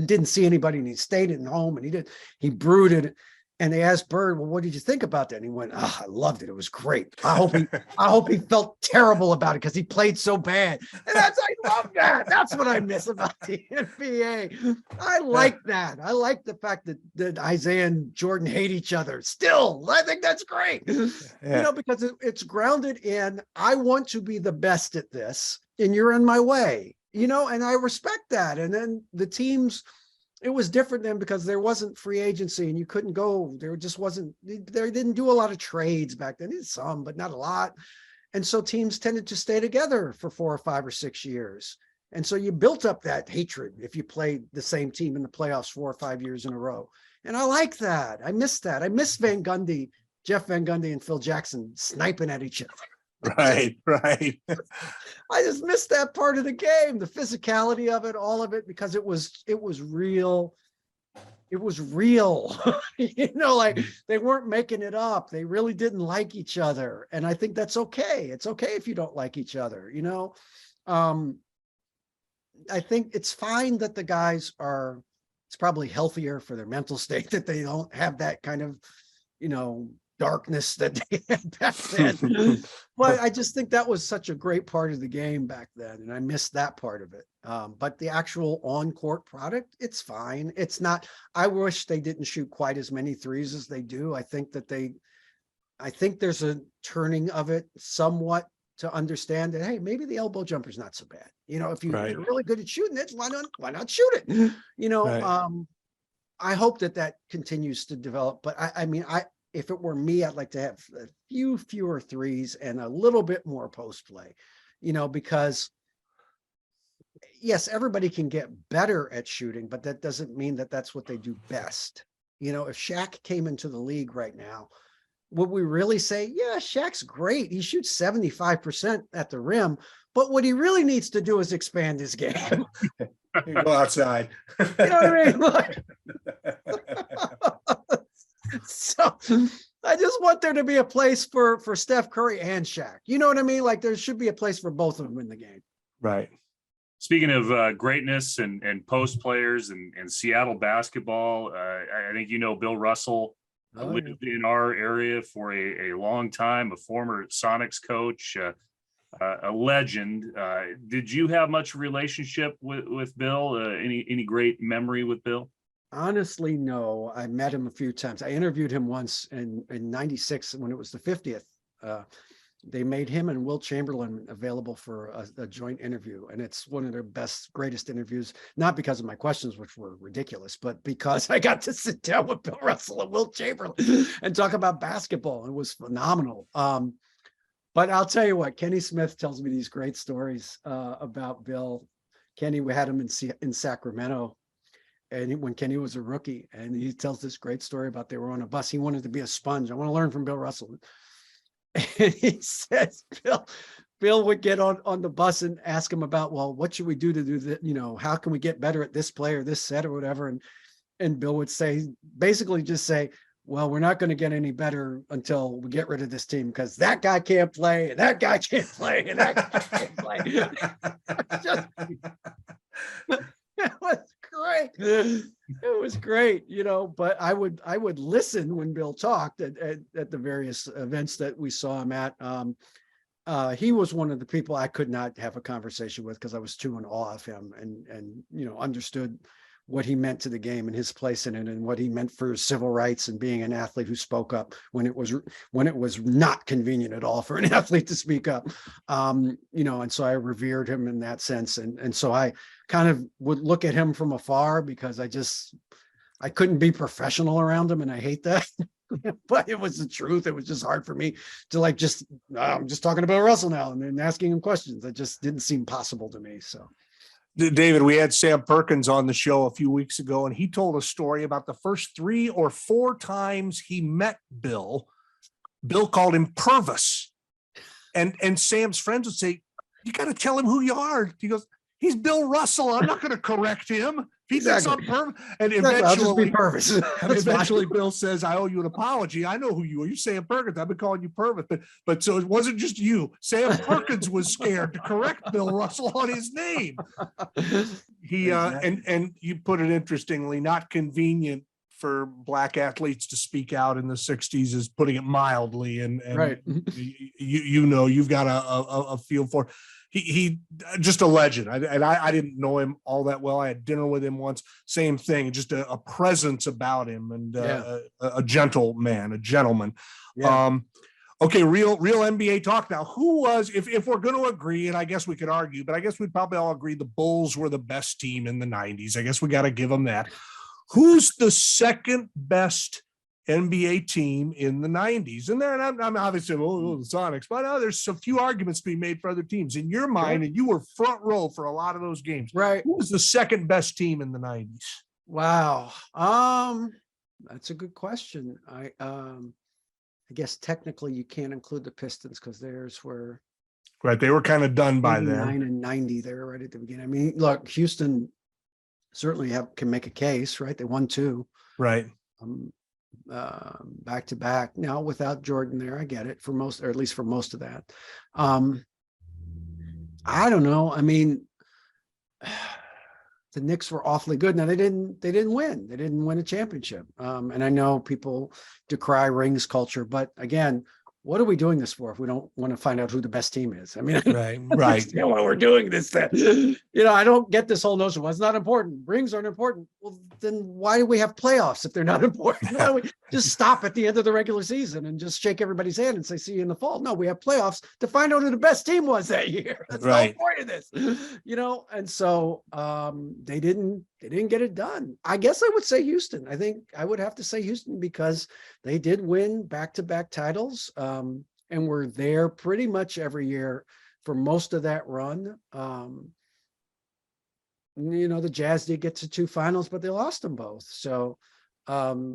[SPEAKER 3] didn't see anybody, and he stayed at home, and he brooded. And they asked Bird, well, what did you think about that? And he went, oh, I loved it. It was great. I hope he felt terrible about it because he played so bad. And I love that. That's what I miss about the NBA. I like that. I like the fact that Isaiah and Jordan hate each other. Still, I think that's great. Yeah. Because it's grounded in, I want to be the best at this, and you're in my way, and I respect that. And then the teams, it was different then because there wasn't free agency and you couldn't go. There just wasn't, they didn't do a lot of trades back then. Did some, but not a lot. And so teams tended to stay together for 4 or 5 or 6 years. And so you built up that hatred if you played the same team in the playoffs 4 or 5 years in a row. And I like that. I miss that. I miss Jeff Van Gundy and Phil Jackson sniping at each other.
[SPEAKER 1] Right.
[SPEAKER 3] I just missed that part of the game, the physicality of it, all of it, because it was real. it was real. Like they weren't making it up. They really didn't like each other. And I think that's okay. It's okay if you don't like each other, I think it's fine that the guys it's probably healthier for their mental state that they don't have that kind of, darkness that they had back then. But I just think that was such a great part of the game back then. And I missed that part of it. But the actual on-court product, it's fine. It's not, I wish they didn't shoot quite as many threes as they do. I think there's a turning of it somewhat to understand that, hey, maybe the elbow jumper is not so bad. If you're really good at shooting it, why not shoot it?
[SPEAKER 1] Right.
[SPEAKER 3] I hope that continues to develop. But if it were me, I'd like to have a few fewer threes and a little bit more post play, because yes, everybody can get better at shooting, but that doesn't mean that that's what they do best. If Shaq came into the league right now, would we really say, yeah, Shaq's great. He shoots 75% at the rim, but what he really needs to do is expand his game.
[SPEAKER 1] Go outside.
[SPEAKER 3] You know what I mean? So I just want there to be a place for Steph Curry and Shaq. You know what I mean? Like there should be a place for both of them in the game.
[SPEAKER 1] Right.
[SPEAKER 2] Speaking of greatness and post players and Seattle basketball, I think Bill Russell lived in our area for a long time, a former Sonics coach, a legend. Did you have much relationship with Bill? Any great memory with Bill?
[SPEAKER 3] Honestly, no. I met him a few times. I interviewed him once in 96 when it was the 50th. They made him and Wilt Chamberlain available for a joint interview. And it's one of their greatest interviews, not because of my questions, which were ridiculous, but because I got to sit down with Bill Russell and Wilt Chamberlain and talk about basketball. It was phenomenal. But I'll tell you what, Kenny Smith tells me these great stories about Bill. Kenny, we had him in Sacramento. And when Kenny was a rookie, and he tells this great story about they were on a bus. He wanted to be a sponge. I want to learn from Bill Russell. And he says, Bill would get on the bus and ask him about, well, what should we do to do that? How can we get better at this play or this set or whatever? And Bill would basically just say, well, we're not going to get any better until we get rid of this team because that guy can't play, and that guy can't play, and that guy can't play. It was great. It was great, but I would listen when Bill talked at the various events that we saw him at. He was one of the people I could not have a conversation with because I was too in awe of him and understood what he meant to the game and his place in it and what he meant for civil rights and being an athlete who spoke up when it was not convenient at all for an athlete to speak up. And so I revered him in that sense. And so I kind of would look at him from afar because I couldn't be professional around him. And I hate that, but it was the truth. It was just hard for me to I'm just talking about Russell now and then asking him questions. That just didn't seem possible to me. So.
[SPEAKER 1] David, we had Sam Perkins on the show a few weeks ago, and he told a story about the first 3 or 4 times he met Bill. Bill called him Purvis. And Sam's friends would say, you got to tell him who you are. He goes, he's Bill Russell. I'm not going to correct him. He thinks I'm Purvis. And
[SPEAKER 3] I'll just be Purvis.
[SPEAKER 1] Eventually Bill says, I owe you an apology. I know who you are. You're Sam Perkins. I've been calling you Purvis. But so it wasn't just you. Sam Perkins was scared to correct Bill Russell on his name. He and you put it interestingly, not convenient for Black athletes to speak out in the 60s is putting it mildly. And
[SPEAKER 3] right.
[SPEAKER 1] You've got a feel for he just a legend. I didn't know him all that well. I had dinner with him once. Same thing, just a presence about him and a gentleman. Yeah. Okay, real NBA talk now. Who was, if we're going to agree, and I guess we could argue, but I guess we'd probably all agree the Bulls were the best team in the 90s. I guess we got to give them that. Who's the second best NBA team in the 90s? And there, and I'm obviously the Sonics, but there's a few arguments being made for other teams. In your mind, and you were front row for a lot of those games.
[SPEAKER 3] Right.
[SPEAKER 1] Who was the second best team in the 90s?
[SPEAKER 3] Wow. That's a good question. I guess technically you can't include the Pistons because theirs were
[SPEAKER 1] right. They were kind of done by then.
[SPEAKER 3] 89 and 90. They were right at the beginning. I mean, look, Houston certainly can make a case, right? They won 2
[SPEAKER 1] Right.
[SPEAKER 3] back to back. Now without Jordan there, I get it for most, or at least for most of that. I don't know. I mean, the Knicks were awfully good. Now they didn't win. They didn't win a championship. And I know people decry rings culture, but again, what are we doing this for if we don't want to find out who the best team is? I mean,
[SPEAKER 1] Right.
[SPEAKER 3] I
[SPEAKER 1] Right.
[SPEAKER 3] understand why we're doing this then. I don't get this whole notion. Well, it's not important. Rings aren't important. Well, then why do we have playoffs if they're not important? Why don't we just stop at the end of the regular season and just shake everybody's hand and say, see you in the fall? No, we have playoffs to find out who the best team was that year. That's
[SPEAKER 1] Right.
[SPEAKER 3] the whole point of this, and so they didn't get it done. I guess I would say Houston. I think I would have to say Houston because they did win back-to-back titles and were there pretty much every year for most of that run. The Jazz did get to 2 finals, but they lost them both. So I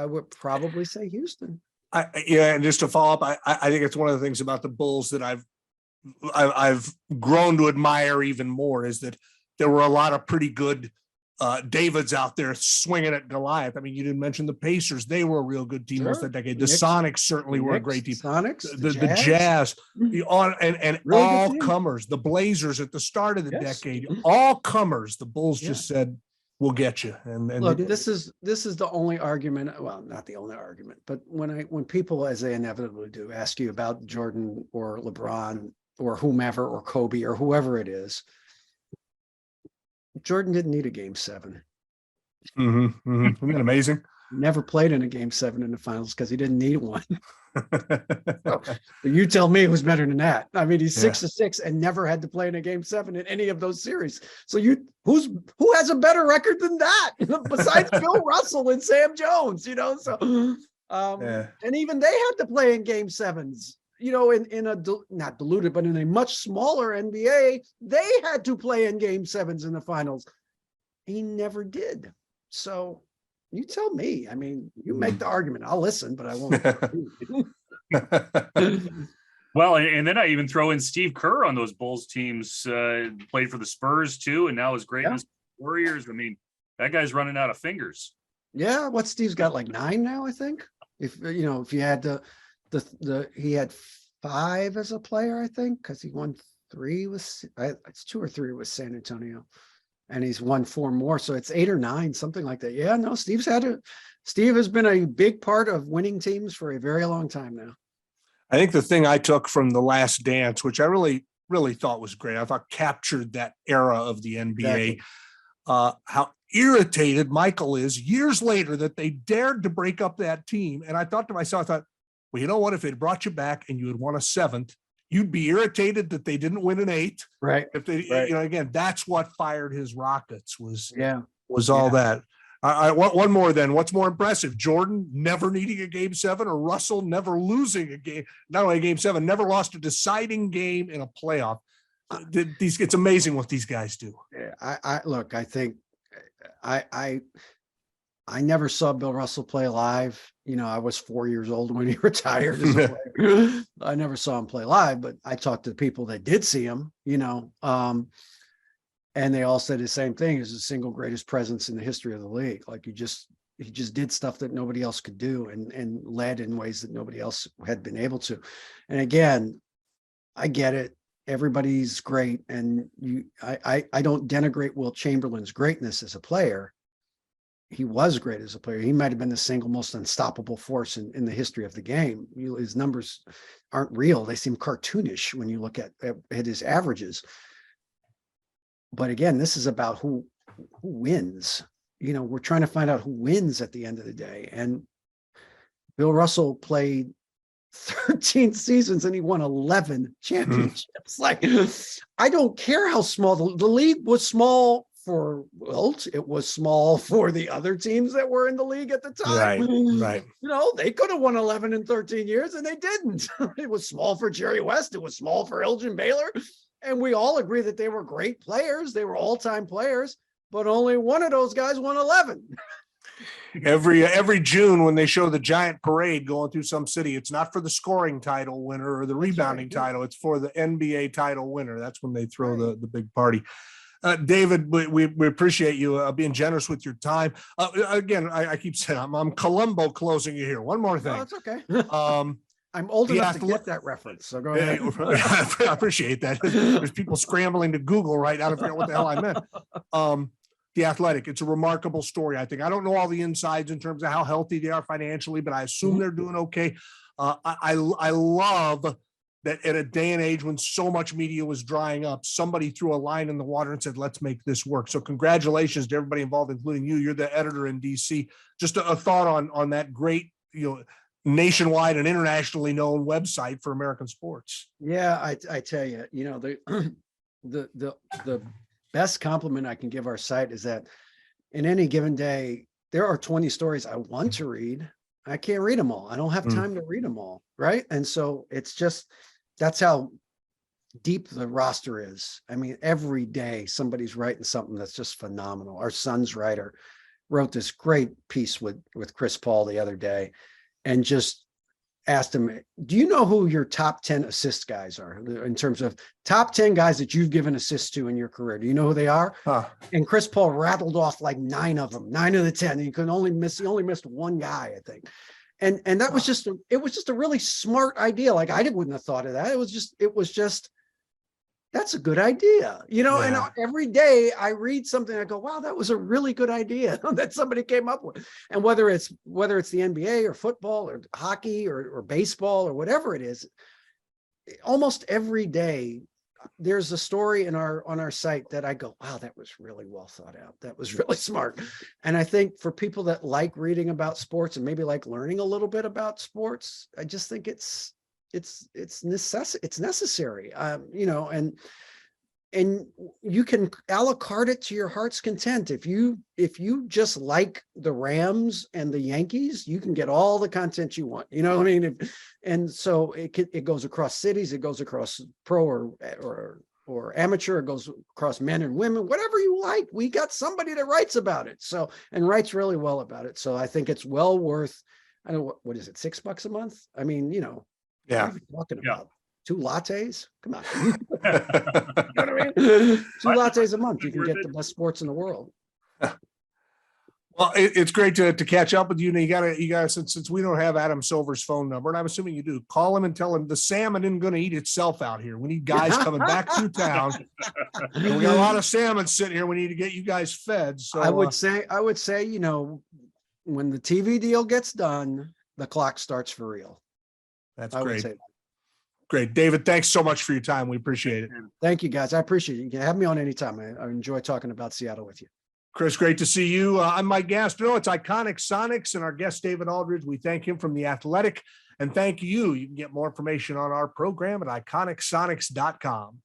[SPEAKER 3] would probably say Houston.
[SPEAKER 1] And just to follow up, I think it's one of the things about the Bulls that I've grown to admire even more is that there were a lot of pretty good Davids out there swinging at Goliath. I mean, you didn't mention the Pacers. They were a real good team most of that decade. The
[SPEAKER 3] Knicks,
[SPEAKER 1] Sonics certainly were a great team.
[SPEAKER 3] Sonics,
[SPEAKER 1] The Jazz, and
[SPEAKER 3] Really good
[SPEAKER 1] all
[SPEAKER 3] team.
[SPEAKER 1] comers, the Blazers at the start of the
[SPEAKER 3] Yes.
[SPEAKER 1] decade, all comers. The Bulls
[SPEAKER 3] Yeah.
[SPEAKER 1] just said, we'll get you. And
[SPEAKER 3] Look,
[SPEAKER 1] they did.
[SPEAKER 3] this is the only argument. Well, not the only argument, but when people, as they inevitably do, ask you about Jordan or LeBron or whomever or Kobe or whoever it is, Jordan didn't need a game 7.
[SPEAKER 1] Isn't that amazing?
[SPEAKER 3] Never played in a game 7 in the finals because he didn't need one. But you tell me who's better than that. I mean, he's 6-6 and never had to play in a game 7 in any of those series. So who has a better record than that besides Bill Russell and Sam Jones? So and even they had to play in game 7s. In a not diluted, but in a much smaller NBA, they had to play in game 7s in the finals. He never did. So you tell me. I mean, you make the argument. I'll listen, but I won't.
[SPEAKER 2] Well, and then I even throw in Steve Kerr on those Bulls teams, played for the Spurs too, and now is great in the Warriors. I mean, that guy's running out of fingers.
[SPEAKER 3] Yeah, what Steve's got like 9 now, I think. If you had he had 5 as a player, I think, because he won 3 with it's 2 or 3 with San Antonio, and he's won 4 more, so it's 8 or 9, something like that. Yeah, no, Steve has been a big part of winning teams for a very long time now.
[SPEAKER 1] I think the thing I took from The Last Dance, which I really, really thought was great, I thought captured that era of the NBA, how irritated Michael is years later that they dared to break up that team. And I thought to myself, well, you know what? If they'd brought you back and you had won a 7th, you'd be irritated that they didn't win an 8.
[SPEAKER 3] Right.
[SPEAKER 1] If they, again, that's what fired his rockets was all
[SPEAKER 3] Yeah.
[SPEAKER 1] that. One more then. What's more impressive? Jordan never needing a game 7 or Russell never losing a game, not only a game 7, never lost a deciding game in a playoff. It's amazing what these guys do.
[SPEAKER 3] I look, I think I never saw Bill Russell play live. I was 4 years old when he retired as a player. I never saw him play live, but I talked to the people that did see him, and they all said the same thing. Is the single greatest presence in the history of the league. Like he just did stuff that nobody else could do and led in ways that nobody else had been able to. And again, I get it. Everybody's great. And I don't denigrate Wilt Chamberlain's greatness as a player. He was great as a player. He might have been the single most unstoppable force in the history of the game. His numbers aren't real. They seem cartoonish when you look at his averages. But again, this is about who wins. We're trying to find out who wins at the end of the day. And Bill Russell played 13 seasons and he won 11 championships. Like, I don't care how small the league was. Small for Wilt, it was small for the other teams that were in the league at the time.
[SPEAKER 1] Right.
[SPEAKER 3] They could have won 11 in 13 years and they didn't. It was small for Jerry West. It was small for Elgin Baylor. And we all agree that they were great players. They were all-time players, but only one of those guys won 11.
[SPEAKER 1] Every June when they show the giant parade going through some city, it's not for the scoring title winner or the rebounding title. It's for the NBA title winner. That's when they throw the big party. David, we appreciate you being generous with your time. Again, I keep saying I'm Columbo closing you here. One more
[SPEAKER 3] No,
[SPEAKER 1] thing.
[SPEAKER 3] it's okay.
[SPEAKER 1] Um,
[SPEAKER 3] I'm old
[SPEAKER 1] the
[SPEAKER 3] enough to
[SPEAKER 1] athle-
[SPEAKER 3] get that reference, so go ahead.
[SPEAKER 1] I appreciate that. There's people scrambling to Google right now to figure out what the hell I meant. The Athletic, it's a remarkable story. I think I don't know all the insides in terms of how healthy they are financially, but I assume they're doing okay. I love that at a day and age when so much media was drying up, somebody threw a line in the water and said, let's make this work. So congratulations to everybody involved, including you. You're the editor in DC. Just a thought on that great, nationwide and internationally known website for American sports.
[SPEAKER 3] Yeah, I tell you, the best compliment I can give our site is that in any given day, there are 20 stories I want to read. I can't read them all. I don't have time to read them all. Right. And so it's just, that's how deep the roster is. I mean, every day somebody's writing something that's just phenomenal. Our son's writer wrote this great piece with Chris Paul the other day and just asked him, do you know who your top 10 assist guys are in terms of top 10 guys that you've given assists to in your career? Do you know who they are? And Chris Paul rattled off like 9 of them, 9 of the 10. And he only missed one guy, I think. And that was just, it was just a really smart idea. Like wouldn't have thought of that. It was just, that's a good idea, and every day I read something, I go, wow, that was a really good idea that somebody came up with. And whether it's the NBA or football or hockey or baseball or whatever it is, almost every day there's a story on our site that I go, wow, that was really well thought out. That was really smart. And I think for people that like reading about sports and maybe like learning a little bit about sports, I just think it's necessary, and you can a la carte it to your heart's content. If you just like the Rams and the Yankees, you can get all the content you want. You know what I mean? And so it goes across cities, it goes across pro or amateur, it goes across men and women, whatever you like. We got somebody that writes about it. So, and writes really well about it. So I think it's well worth, I don't know, what is it, $6 a month? I mean,
[SPEAKER 1] Yeah.
[SPEAKER 3] what are you talking about? 2 lattes? Come on. You know what I mean? 2 lattes a month. You can get the best sports in the world.
[SPEAKER 1] Well, it's great to catch up with you. You gotta, since we don't have Adam Silver's phone number, and I'm assuming you do, call him and tell him the salmon isn't going to eat itself out here. We need guys coming back through town. And we got a lot of salmon sitting here. We need to get you guys fed. So
[SPEAKER 3] I would say, when the TV deal gets done, the clock starts for real.
[SPEAKER 1] That's
[SPEAKER 3] I would
[SPEAKER 1] great.
[SPEAKER 3] say that.
[SPEAKER 1] Great. David, thanks so much for your time. We appreciate it.
[SPEAKER 3] Thank you, guys. I appreciate it. You can have me on anytime. I enjoy talking about Seattle with you.
[SPEAKER 1] Chris, great to see you. I'm Mike Gastineau. It's Iconic Sonics and our guest, David Aldridge. We thank him from The Athletic. And thank you. You can get more information on our program at iconicsonics.com.